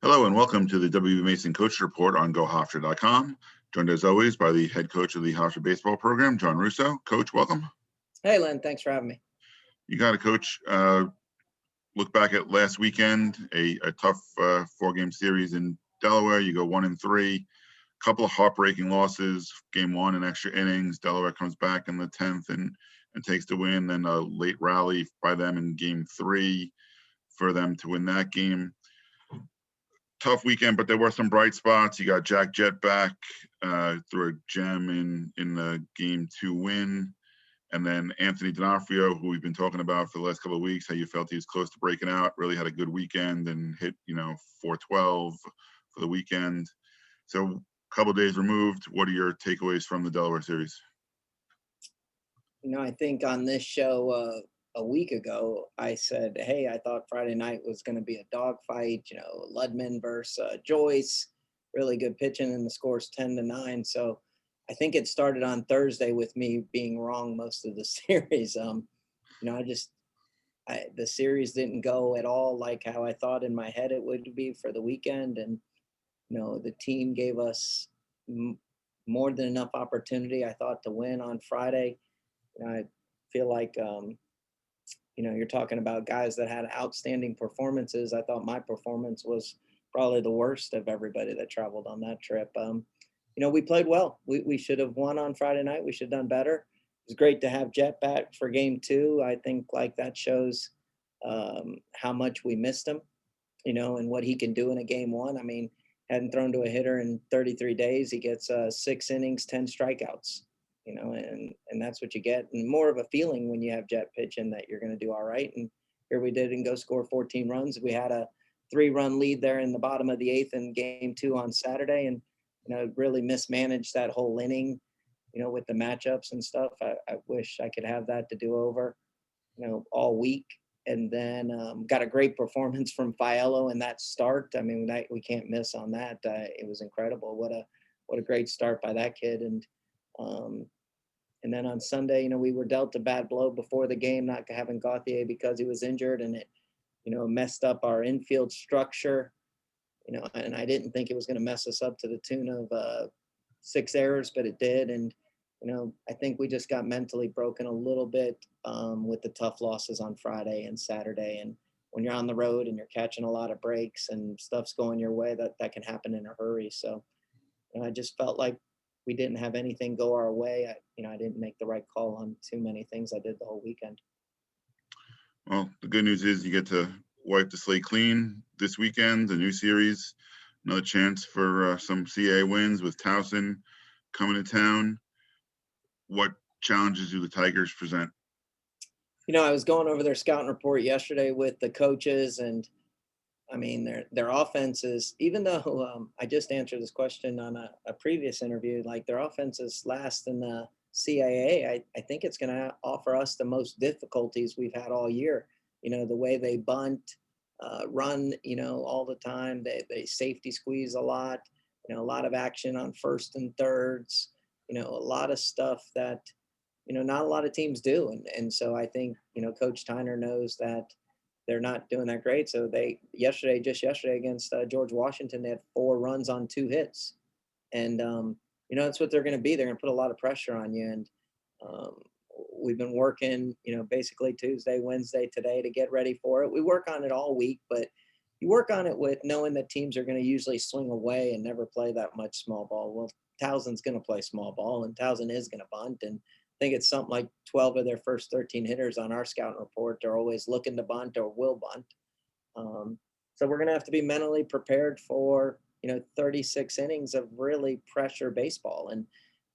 Hello and welcome to the W. Mason Coach Report on GoHofstra.com. Joined as always by the head coach of the Hofstra baseball program, John Russo. Coach, welcome. Hey, Len, thanks for having me. You got it, Coach. Look back at last weekend, a tough four-game series in Delaware. You go 1-3, a couple of heartbreaking losses. Game one in extra innings. Delaware comes back in the 10th and takes the win. Then a late rally by them in game three for them to win that game. Tough weekend, but there were some bright spots. You got Jack Jett back through a gem in the game two win. And then Anthony D'Onofrio, who we've been talking about for the last couple of weeks, how you felt he was close to breaking out, really had a good weekend and hit, 412 for the weekend. So a couple of days removed, what are your takeaways from the Delaware series? I think on this show a week ago, I said, hey, I thought Friday night was going to be a dogfight, Ludman versus Joyce, really good pitching, and the score's 10-9. So I think it started on Thursday with me being wrong most of the series. The series didn't go at all like how I thought in my head it would be for the weekend. And, the team gave us more than enough opportunity, I thought, to win on Friday. I feel like, you're talking about guys that had outstanding performances. I thought my performance was probably the worst of everybody that traveled on that trip. We played well. We should have won on Friday night. We should have done better. It was great to have Jet back for game two. I think that shows how much we missed him, and what he can do in a game one. I mean, hadn't thrown to a hitter in 33 days. He gets 6 innings, 10 strikeouts, and that's what you get. And more of a feeling when you have Jet pitching that you're going to do all right. And here we did and go score 14 runs. We had a 3-run lead there in the bottom of the 8th in game two on Saturday. And, really mismanaged that whole inning, with the matchups and stuff. I wish I could have that to do over, all week. And then got a great performance from Fiello in that start. I mean, we can't miss on that. It was incredible. What a great start by that kid. And then on Sunday, we were dealt a bad blow before the game, not having Gauthier because he was injured, and it, messed up our infield structure. And I didn't think it was going to mess us up to the tune of 6 errors, but it did. And, I think we just got mentally broken a little bit with the tough losses on Friday and Saturday. And when you're on the road and you're catching a lot of breaks and stuff's going your way, that can happen in a hurry. So, I just felt like we didn't have anything go our way. I didn't make the right call on too many things I did the whole weekend. Well, the good news is you get to wipe the slate clean this weekend, the new series, another chance for some CAA wins with Towson coming to town. What challenges do the Tigers present? I was going over their scouting report yesterday with the coaches, and I mean, their offense is, even though I just answered this question on a previous interview, like their offense is last in the CAA. I think it's going to offer us the most difficulties we've had all year. The way they bunt, run, all the time. They safety squeeze a lot, a lot of action on first and thirds, a lot of stuff that, not a lot of teams do. And so I think, Coach Tyner knows that they're not doing that great. So just yesterday against George Washington, they had 4 runs on 2 hits. And, that's what they're going to be. They're going to put a lot of pressure on you. And we've been working, basically Tuesday, Wednesday, today to get ready for it. We work on it all week, but you work on it with knowing that teams are going to usually swing away and never play that much small ball. Well, Towson's going to play small ball, and Towson is going to bunt. And I think it's something like 12 of their first 13 hitters on our scouting report are always looking to bunt or will bunt. So we're going to have to be mentally prepared for, 36 innings of really pressure baseball. And,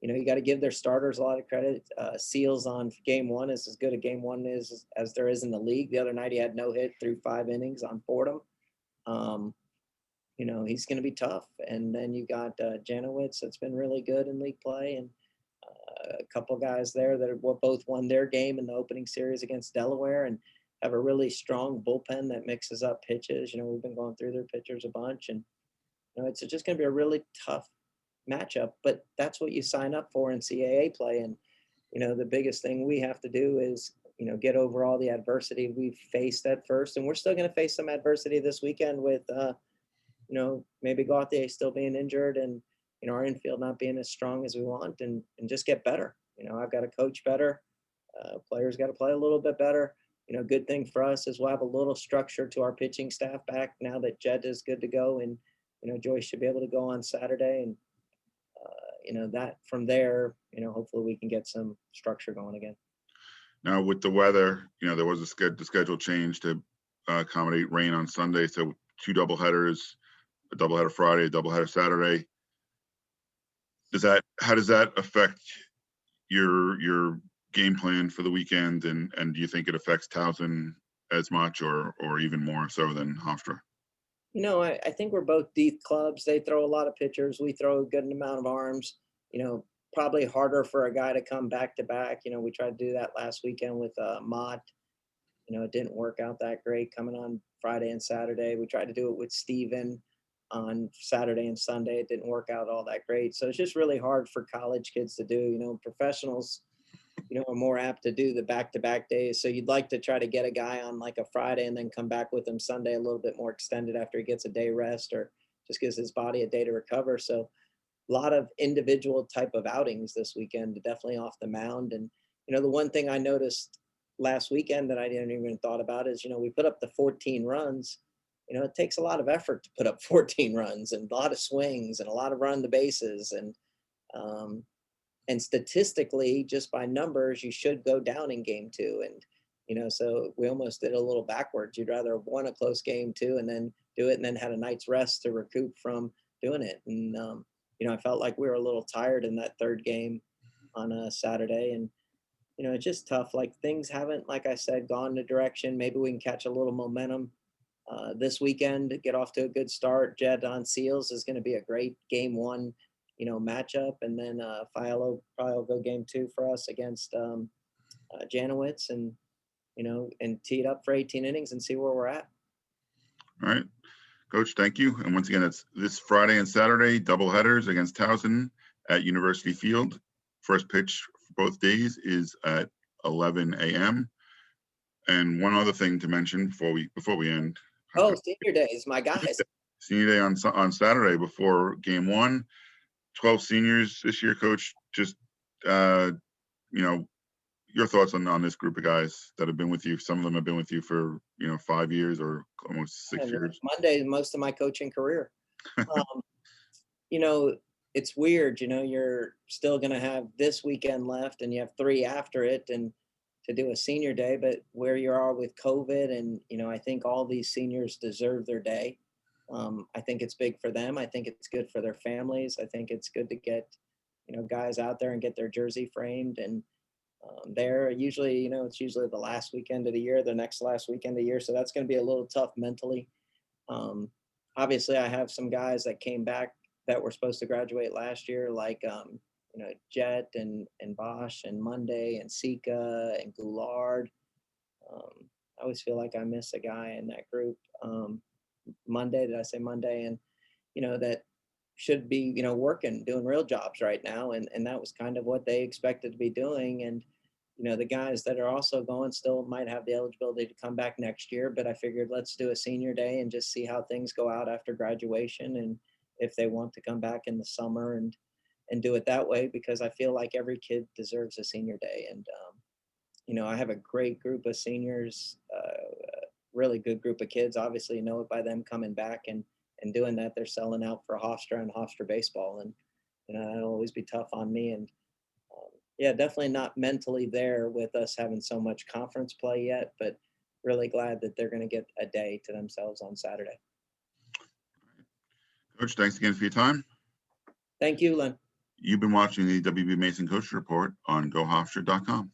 you got to give their starters a lot of credit. Seals on game one is as good a game one is as there is in the league. The other night he had no hit through 5 innings on Fordham. He's going to be tough. And then you got Janowitz that's been really good in league play, and a couple guys there that have both won their game in the opening series against Delaware and have a really strong bullpen that mixes up pitches. We've been going through their pitchers a bunch, and it's just going to be a really tough matchup. But that's what you sign up for in CAA play. And the biggest thing we have to do is get over all the adversity we've faced at first, and we're still going to face some adversity this weekend with maybe Gauthier still being injured and, our infield not being as strong as we want and just get better. I've got to coach better. Players got to play a little bit better. Good thing for us is we'll have a little structure to our pitching staff back now that Jed is good to go. And, Joyce should be able to go on Saturday. And, that from there, hopefully we can get some structure going again. Now with the weather, there was the schedule change to accommodate rain on Sunday. So 2 doubleheaders, a doubleheader Friday, a doubleheader Saturday. How does that affect your game plan for the weekend? And do you think it affects Towson as much or even more so than Hofstra? I think we're both deep clubs. They throw a lot of pitchers. We throw a good amount of arms. Probably harder for a guy to come back to back. We tried to do that last weekend with Mott. It didn't work out that great coming on Friday and Saturday. We tried to do it with Steven on Saturday and Sunday. It didn't work out all that great. So it's just really hard for college kids to do. Professionals, are more apt to do the back-to-back days. So you'd like to try to get a guy on like a Friday and then come back with him Sunday a little bit more extended after he gets a day rest or just gives his body a day to recover. So a lot of individual type of outings this weekend, definitely off the mound. And, the one thing I noticed last weekend that I didn't even thought about is, we put up the 14 runs. It takes a lot of effort to put up 14 runs and a lot of swings and a lot of run the bases. And statistically, just by numbers, you should go down in game 2. And, so we almost did a little backwards. You'd rather have won a close game 2 and then do it and then had a night's rest to recoup from doing it. And, I felt like we were a little tired in that third game on a Saturday. And, it's just tough. Like things haven't, like I said, gone the direction. Maybe we can catch a little momentum this weekend, get off to a good start. Jed on Seals is going to be a great game 1, matchup. And then Fialo probably will go game 2 for us against Janowitz and, and tee it up for 18 innings and see where we're at. All right. Coach, thank you. And once again, it's this Friday and Saturday, double headers against Towson at University Field. First pitch for both days is at 11 a.m. And one other thing to mention before we end. Oh, senior days, my guys. Senior day on Saturday before game 1. 12 seniors this year, Coach. Just, your thoughts on this group of guys that have been with you. Some of them have been with you for, 5 years or almost 6 years. Monday, most of my coaching career. It's weird, you're still going to have this weekend left and you have 3 after it and to do a senior day, but where you are with COVID and, I think all these seniors deserve their day. I think it's big for them. I think it's good for their families. I think it's good to get, guys out there and get their jersey framed. And they're usually, it's usually the last weekend of the year, the next last weekend of the year. So that's going to be a little tough mentally. Obviously, I have some guys that came back that were supposed to graduate last year, like, Jet and Bosch and Monday and Sika and Goulard. I always feel like I miss a guy in that group. Monday, did I say Monday? And, that should be, working, doing real jobs right now. And that was kind of what they expected to be doing. And, the guys that are also going still might have the eligibility to come back next year. But I figured let's do a senior day and just see how things go out after graduation. And if they want to come back in the summer and do it that way, because I feel like every kid deserves a senior day. And, I have a great group of seniors, really good group of kids. Obviously, it by them coming back and doing that, they're selling out for Hofstra and Hofstra baseball. And, it'll always be tough on me. And definitely not mentally there with us having so much conference play yet, but really glad that they're going to get a day to themselves on Saturday. Coach, thanks again for your time. Thank you, Len. You've been watching the WB Mason Coach Report on GoHofstra.com.